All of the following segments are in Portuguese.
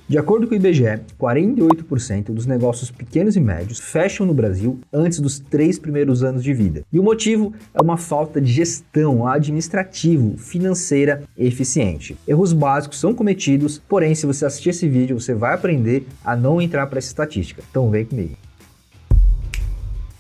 De acordo com o IBGE, 48% dos negócios pequenos e médios fecham no Brasil antes dos 3 primeiros anos de vida. E o motivo é uma falta de gestão administrativa, financeira e eficiente. Erros básicos são cometidos, porém, se você assistir esse vídeo, você vai aprender a não entrar para essa estatística. Então vem comigo.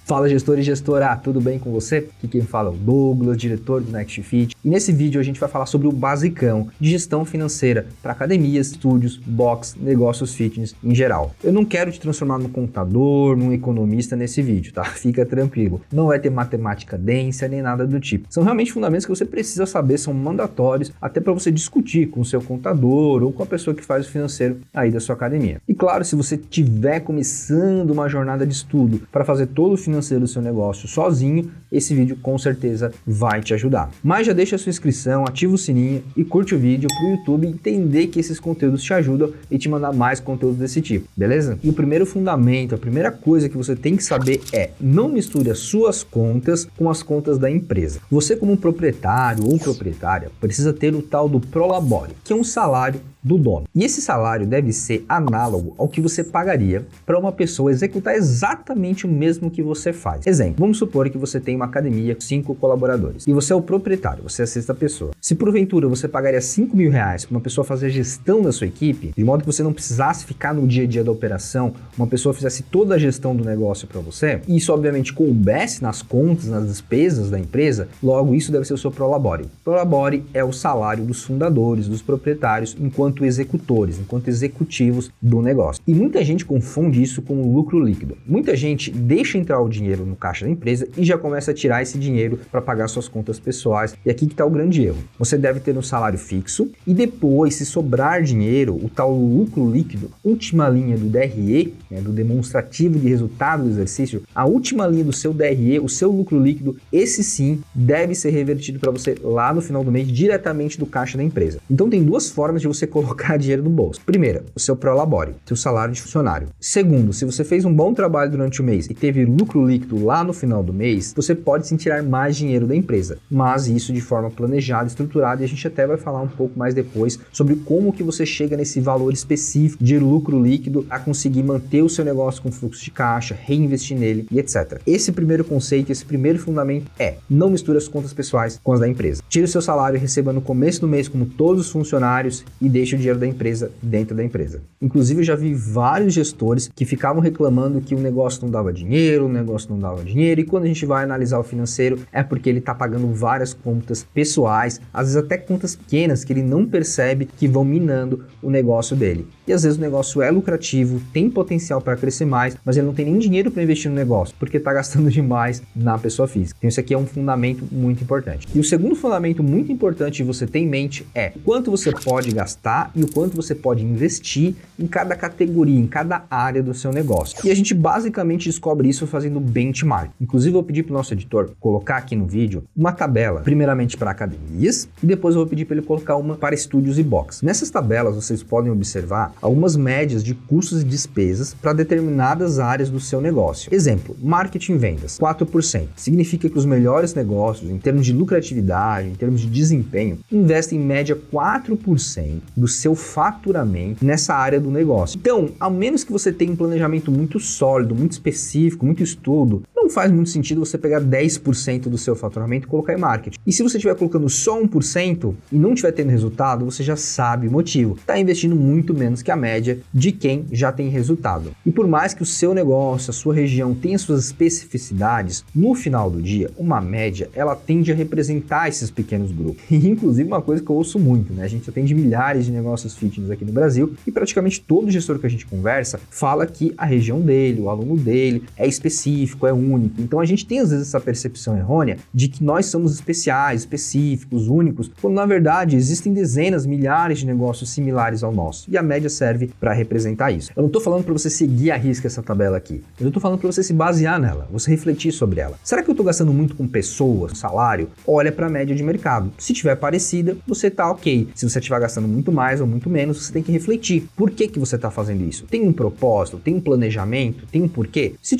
Fala gestor e gestora, tudo bem com você? Aqui quem fala é o Douglas, diretor do NextFit. E nesse vídeo a gente vai falar sobre o basicão de gestão financeira para academias, estúdios, box, negócios fitness em geral. Eu não quero te transformar num contador, num economista nesse vídeo, tá? Fica tranquilo. Não vai ter matemática densa nem nada do tipo. São realmente fundamentos que você precisa saber, são mandatórios até para você discutir com o seu contador ou com a pessoa que faz o financeiro aí da sua academia. E claro, se você estiver começando uma jornada de estudo para fazer todo o financeiro do seu negócio sozinho, esse vídeo com certeza vai te ajudar. Mas já deixa a sua inscrição, ativa o sininho e curte o vídeo para o YouTube entender que esses conteúdos te ajudam e te mandar mais conteúdos desse tipo, beleza? E o primeiro fundamento, a primeira coisa que você tem que saber é: não misture as suas contas com as contas da empresa. Você, como proprietário ou proprietária, precisa ter o tal do prolabore, que é um salário do dono. E esse salário deve ser análogo ao que você pagaria para uma pessoa executar exatamente o mesmo que você faz. Exemplo, vamos supor que você tem uma academia com 5 colaboradores e você é o proprietário, você é a sexta pessoa. Se porventura você pagaria R$5.000 para uma pessoa fazer a gestão da sua equipe, de modo que você não precisasse ficar no dia a dia da operação, uma pessoa fizesse toda a gestão do negócio para você, e isso obviamente coubesse nas contas, nas despesas da empresa, logo isso deve ser o seu prolabore. Prolabore é o salário dos fundadores, dos proprietários, enquanto executores, enquanto executivos do negócio. E muita gente confunde isso com o lucro líquido. Muita gente deixa entrar o dinheiro no caixa da empresa e já começa a tirar esse dinheiro para pagar suas contas pessoais. E aqui que está o grande erro. Você deve ter um salário fixo e depois, se sobrar dinheiro, o tal lucro líquido, última linha do DRE, do demonstrativo de resultado do exercício, a última linha do seu DRE, o seu lucro líquido, esse sim deve ser revertido para você lá no final do mês, diretamente do caixa da empresa. Então tem duas formas de você colocar dinheiro no bolso. Primeira, o seu prolabore, seu salário de funcionário. Segundo, se você fez um bom trabalho durante o mês e teve lucro líquido lá no final do mês, você pode sim tirar mais dinheiro da empresa, mas isso de forma planejada, estruturada, e a gente até vai falar um pouco mais depois sobre como que você chega nesse valor específico de lucro líquido a conseguir manter o seu negócio com fluxo de caixa, reinvestir nele e etc. Esse primeiro conceito, esse primeiro fundamento é: não misture as contas pessoais com as da empresa. Tire o seu salário e receba no começo do mês como todos os funcionários e deixe o dinheiro da empresa dentro da empresa. Inclusive, eu já vi vários gestores que ficavam reclamando que o negócio não dava dinheiro, e quando a gente vai analisar o financeiro, é porque ele está pagando várias contas pessoais, às vezes até contas pequenas que ele não percebe que vão minando o negócio dele. E às vezes o negócio é lucrativo, tem potencial para crescer mais, mas ele não tem nem dinheiro para investir no negócio, porque está gastando demais na pessoa física. Então isso aqui é um fundamento muito importante. E o segundo fundamento muito importante de você ter em mente é o quanto você pode gastar e o quanto você pode investir em cada categoria, em cada área do seu negócio. E a gente basicamente descobre isso fazendo benchmark. Inclusive, eu vou pedir para o nosso editor colocar aqui no vídeo uma tabela, primeiramente para academias, e depois eu vou pedir para ele colocar uma para estúdios e box. Nessas tabelas, vocês podem observar algumas médias de custos e despesas para determinadas áreas do seu negócio. Exemplo, marketing e vendas, 4%. Significa que os melhores negócios, em termos de lucratividade, em termos de desempenho, investem em média 4% do seu faturamento nessa área do negócio. Então, a menos que você tenha um planejamento muito sólido, muito específico, muito estudo, não faz muito sentido você pegar 10% do seu faturamento e colocar em marketing. E se você estiver colocando só 1% e não estiver tendo resultado, você já sabe o motivo. Está investindo muito menos que a média de quem já tem resultado. E por mais que o seu negócio, a sua região tenha suas especificidades, no final do dia, uma média, ela tende a representar esses pequenos grupos. E inclusive uma coisa que eu ouço muito, né? A gente atende milhares de negócios fitness aqui no Brasil e praticamente todo gestor que a gente conversa fala que a região dele, o aluno dele é específico, é único. Então a gente tem às vezes essa percepção errônea de que nós somos especiais, específicos, únicos, quando na verdade existem dezenas, milhares de negócios similares ao nosso. E a média serve para representar isso. Eu não estou falando para você seguir à risca essa tabela aqui. Eu estou falando para você se basear nela, você refletir sobre ela. Será que eu estou gastando muito com pessoas, salário? Olha para a média de mercado. Se tiver parecida, você tá ok. Se você estiver gastando muito mais ou muito menos, você tem que refletir. Por que você está fazendo isso? Tem um propósito? Tem um planejamento? Tem um porquê? Se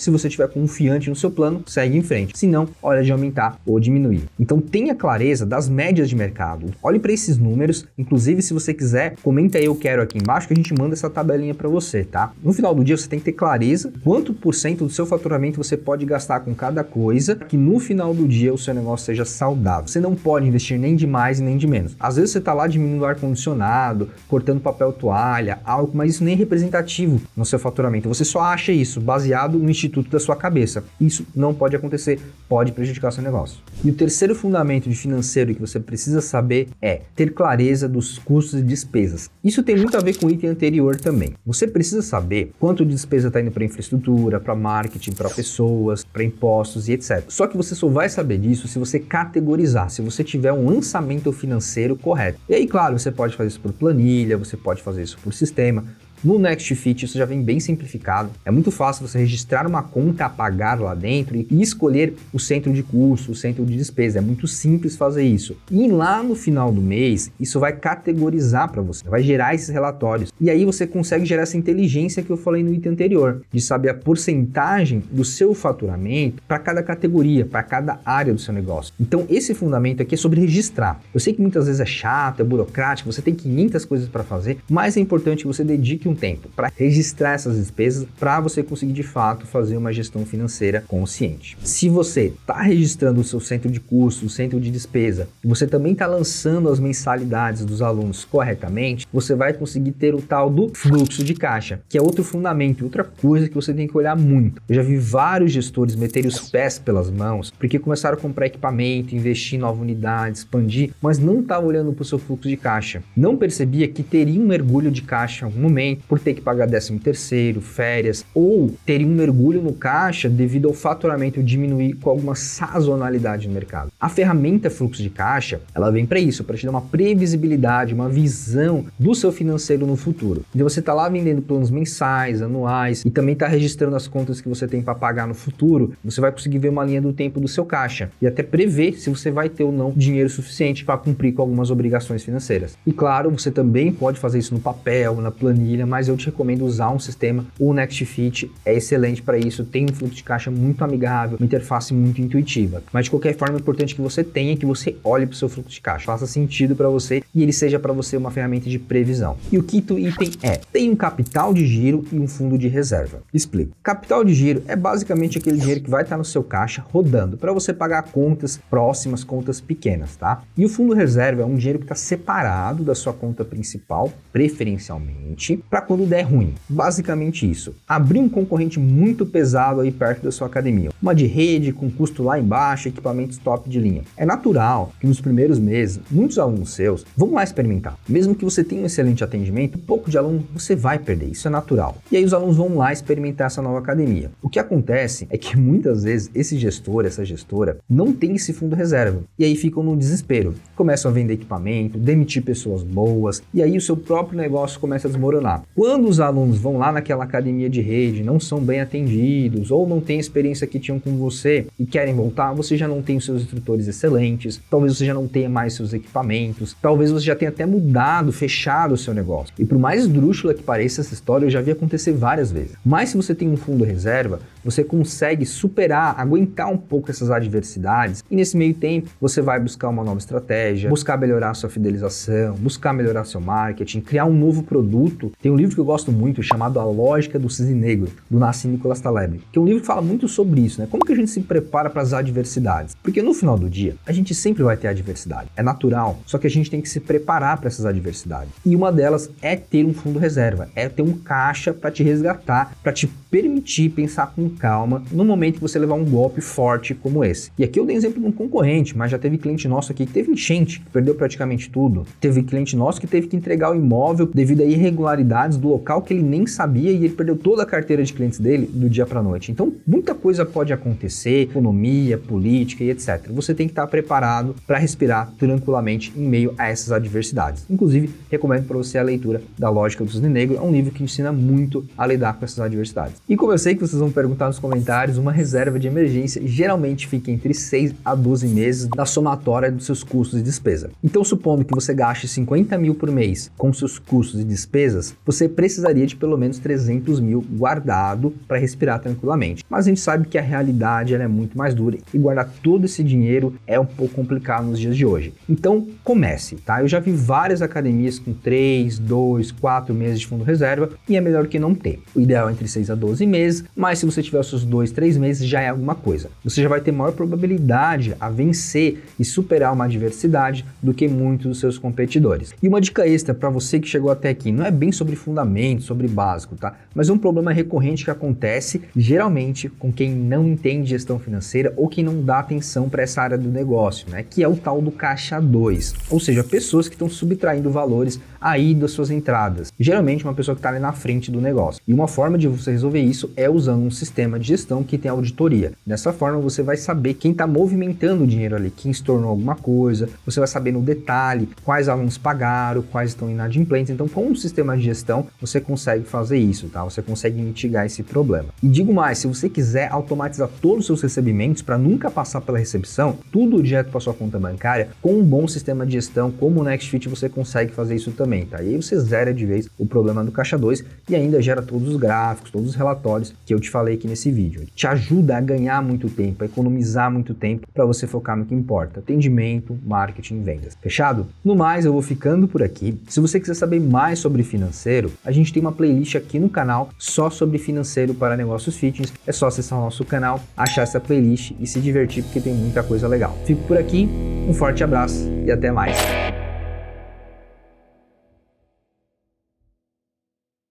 você estiver confiante adiante no seu plano, segue em frente. Se não, hora de aumentar ou diminuir. Então tenha clareza das médias de mercado. Olhe para esses números, inclusive se você quiser, comenta aí eu quero aqui embaixo que a gente manda essa tabelinha para você, tá? No final do dia você tem que ter clareza quanto por cento do seu faturamento você pode gastar com cada coisa, que no final do dia o seu negócio seja saudável. Você não pode investir nem de mais e nem de menos. Às vezes você está lá diminuindo o ar-condicionado, cortando papel toalha, algo, mas isso nem é representativo no seu faturamento. Você só acha isso baseado no instituto da sua cabeça. Isso não pode acontecer, pode prejudicar o seu negócio. E o terceiro fundamento de financeiro que você precisa saber é ter clareza dos custos e despesas. Isso tem muito a ver com o item anterior também. Você precisa saber quanto de despesa está indo para infraestrutura, para marketing, para pessoas, para impostos e etc. Só que você só vai saber disso se você categorizar, se você tiver um lançamento financeiro correto. E aí, claro, você pode fazer isso por planilha, você pode fazer isso por sistema. No NextFit isso já vem bem simplificado. É muito fácil você registrar uma conta a pagar lá dentro e escolher o centro de custo, o centro de despesa. É muito simples fazer isso. E lá no final do mês, isso vai categorizar para você, vai gerar esses relatórios. E aí você consegue gerar essa inteligência que eu falei no item anterior, de saber a porcentagem do seu faturamento para cada categoria, para cada área do seu negócio. Então esse fundamento aqui é sobre registrar. Eu sei que muitas vezes é chato, é burocrático, você tem 500 coisas para fazer, mas é importante que você dedique um tempo para registrar essas despesas para você conseguir de fato fazer uma gestão financeira consciente. Se você está registrando o seu centro de custo, o centro de despesa, e você também está lançando as mensalidades dos alunos corretamente, você vai conseguir ter o tal do fluxo de caixa, que é outro fundamento, outra coisa que você tem que olhar muito. Eu já vi vários gestores meterem os pés pelas mãos porque começaram a comprar equipamento, investir em nova unidade, expandir, mas não estavam olhando para o seu fluxo de caixa. Não percebia que teria um mergulho de caixa em algum momento, por ter que pagar 13º, férias, ou teria um mergulho no caixa devido ao faturamento diminuir com alguma sazonalidade no mercado. A ferramenta fluxo de caixa, ela vem para isso, para te dar uma previsibilidade, uma visão do seu financeiro no futuro. Então você está lá vendendo planos mensais, anuais e também está registrando as contas que você tem para pagar no futuro, você vai conseguir ver uma linha do tempo do seu caixa e até prever se você vai ter ou não dinheiro suficiente para cumprir com algumas obrigações financeiras. E claro, você também pode fazer isso no papel, na planilha, mas eu te recomendo usar um sistema. O NextFit é excelente para isso, tem um fluxo de caixa muito amigável, uma interface muito intuitiva. Mas de qualquer forma é importante que você tenha, que você olhe para o seu fluxo de caixa, faça sentido para você e ele seja para você uma ferramenta de previsão. E o quinto item é: tem um capital de giro e um fundo de reserva. Explico. Capital de giro é basicamente aquele dinheiro que vai estar no seu caixa rodando para você pagar contas próximas, contas pequenas, tá? E o fundo reserva é um dinheiro que está separado da sua conta principal, preferencialmente, para quando der ruim. Basicamente isso. Abrir um concorrente muito pesado aí perto da sua academia. Uma de rede, com custo lá embaixo, equipamentos top de linha. É natural que nos primeiros meses, muitos alunos seus vão lá experimentar. Mesmo que você tenha um excelente atendimento, pouco de aluno você vai perder. Isso é natural. E aí os alunos vão lá experimentar essa nova academia. O que acontece é que muitas vezes esse gestor, essa gestora, não tem esse fundo reserva. E aí ficam no desespero. Começam a vender equipamento, demitir pessoas boas, e aí o seu próprio negócio começa a desmoronar. Quando os alunos vão lá naquela academia de rede, não são bem atendidos ou não têm a experiência que tinham com você e querem voltar, você já não tem os seus instrutores excelentes, talvez você já não tenha mais seus equipamentos, talvez você já tenha até mudado, fechado o seu negócio. E por mais esdrúxula que pareça essa história, eu já vi acontecer várias vezes. Mas se você tem um fundo reserva, você consegue superar, aguentar um pouco essas adversidades e nesse meio tempo você vai buscar uma nova estratégia, buscar melhorar a sua fidelização, buscar melhorar seu marketing, criar um novo produto. Tem um livro que eu gosto muito chamado A Lógica do Cisne Negro, do Nassim Nicholas Taleb, que é um livro que fala muito sobre isso, né? Como que a gente se prepara para as adversidades? Porque no final do dia, a gente sempre vai ter adversidade. É natural, só que a gente tem que se preparar para essas adversidades. E uma delas é ter um fundo reserva, é ter um caixa para te resgatar, para te permitir pensar com calma no momento que você levar um golpe forte como esse. E aqui eu dei exemplo de um concorrente, mas já teve cliente nosso aqui que teve enchente, que perdeu praticamente tudo. Teve cliente nosso que teve que entregar o imóvel devido a irregularidades do local que ele nem sabia e ele perdeu toda a carteira de clientes dele do dia para a noite. Então, muita coisa pode acontecer, economia, política e etc. Você tem que estar preparado para respirar tranquilamente em meio a essas adversidades. Inclusive, recomendo para você a leitura da Lógica do Cisne Negro, é um livro que ensina muito a lidar com essas adversidades. E como eu sei que vocês vão perguntar deixar nos comentários, uma reserva de emergência geralmente fica entre 6 a 12 meses da somatória dos seus custos e despesa. Então, supondo que você gaste 50 mil por mês com seus custos e despesas, você precisaria de pelo menos 300 mil guardado para respirar tranquilamente. Mas a gente sabe que a realidade ela é muito mais dura e guardar todo esse dinheiro é um pouco complicado nos dias de hoje. Então, comece, tá? Eu já vi várias academias com 3, 2, 4 meses de fundo reserva e é melhor que não ter. O ideal é entre 6 a 12 meses, mas se você tiver os seus 2, 3 meses já é alguma coisa. Você já vai ter maior probabilidade a vencer e superar uma adversidade do que muitos dos seus competidores. E uma dica extra para você que chegou até aqui, não é bem sobre fundamento, sobre básico, tá? Mas é um problema recorrente que acontece geralmente com quem não entende gestão financeira ou quem não dá atenção para essa área do negócio, né? Que é o tal do caixa 2, ou seja, pessoas que estão subtraindo valores aí das suas entradas. Geralmente uma pessoa que está ali na frente do negócio. E uma forma de você resolver isso é usando um sistema de gestão que tem auditoria. Dessa forma você vai saber quem está movimentando o dinheiro ali, quem se tornou alguma coisa, você vai saber no detalhe quais alunos pagaram, quais estão inadimplentes. Então, com um sistema de gestão, você consegue fazer isso, tá? Você consegue mitigar esse problema. E digo mais, se você quiser automatizar todos os seus recebimentos para nunca passar pela recepção, tudo direto para sua conta bancária, com um bom sistema de gestão como o NextFit você consegue fazer isso também, tá? E aí você zera de vez o problema do caixa 2 e ainda gera todos os gráficos, todos os relatórios que eu te falei aqui nesse vídeo. Te ajuda a ganhar muito tempo, a economizar muito tempo para você focar no que importa: atendimento, marketing e vendas. Fechado? No mais, eu vou ficando por aqui. Se você quiser saber mais sobre financeiro, a gente tem uma playlist aqui no canal só sobre financeiro para negócios fitness. É só acessar o nosso canal, achar essa playlist e se divertir porque tem muita coisa legal. Fico por aqui, um forte abraço e até mais.